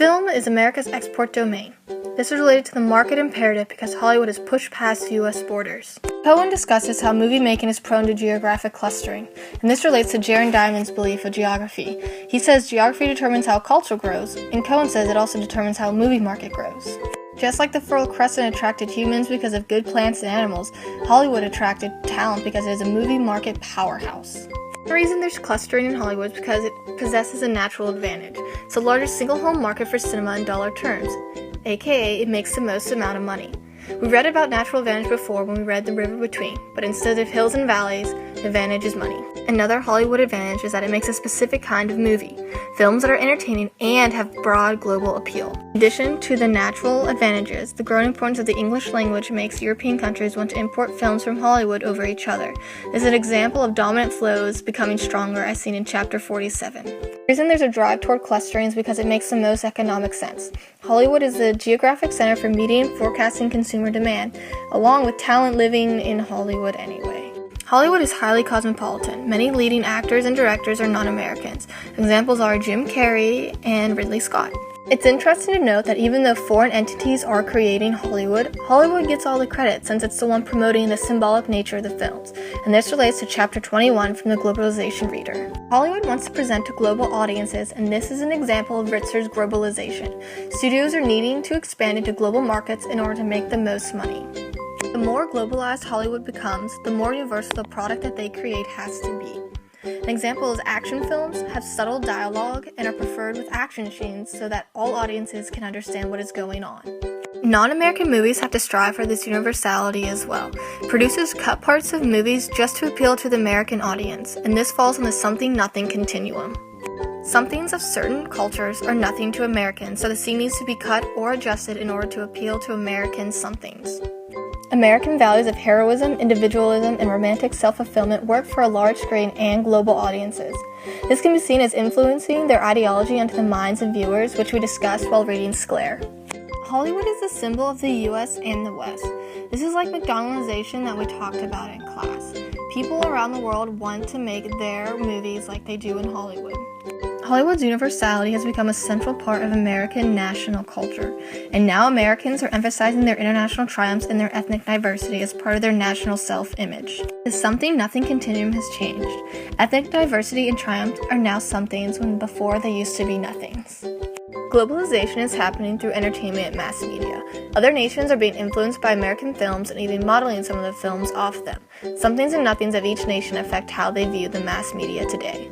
Film is America's export domain. This is related to the market imperative because Hollywood has pushed past U.S. borders. Cohen discusses how movie making is prone to geographic clustering, and this relates to Jaron Diamond's belief of geography. He says geography determines how culture grows, and Cohen says it also determines how a movie market grows. Just like the Fertile Crescent attracted humans because of good plants and animals, Hollywood attracted talent because it is a movie market powerhouse. The reason there's clustering in Hollywood is because it possesses a natural advantage. It's the largest single home market for cinema in dollar terms, aka it makes the most amount of money. We read about natural advantage before when we read The River Between, but instead of hills and valleys, the advantage is money. Another Hollywood advantage is that it makes a specific kind of movie, films that are entertaining and have broad global appeal. In addition to the natural advantages, the growing importance of the English language makes European countries want to import films from Hollywood over each other. This is an example of dominant flows becoming stronger as seen in Chapter 47. The reason there's a drive toward clustering is because it makes the most economic sense. Hollywood is the geographic center for meeting and forecasting consumer demand, along with talent living in Hollywood anyway. Hollywood is highly cosmopolitan. Many leading actors and directors are non-Americans. Examples are Jim Carrey and Ridley Scott. It's interesting to note that even though foreign entities are creating Hollywood, Hollywood gets all the credit since it's the one promoting the symbolic nature of the films, and this relates to Chapter 21 from the Globalization Reader. Hollywood wants to present to global audiences, and this is an example of Ritzer's globalization. Studios are needing to expand into global markets in order to make the most money. The more globalized Hollywood becomes, the more universal the product that they create has to be. An example is action films have subtle dialogue and are preferred with action scenes so that all audiences can understand what is going on. Non-American movies have to strive for this universality as well. Producers cut parts of movies just to appeal to the American audience, and this falls on the something-nothing continuum. Somethings of certain cultures are nothing to Americans, so the scene needs to be cut or adjusted in order to appeal to American somethings. American values of heroism, individualism, and romantic self-fulfillment work for a large screen and global audiences. This can be seen as influencing their ideology onto the minds of viewers, which we discussed while reading Sclair. Hollywood is the symbol of the U.S. and the West. This is like McDonaldization that we talked about in class. People around the world want to make their movies like they do in Hollywood. Hollywood's universality has become a central part of American national culture, and now Americans are emphasizing their international triumphs and their ethnic diversity as part of their national self-image. The something-nothing continuum has changed. Ethnic diversity and triumph are now somethings when before they used to be nothings. Globalization is happening through entertainment and mass media. Other nations are being influenced by American films and even modeling some of the films off them. Somethings and nothings of each nation affect how they view the mass media today.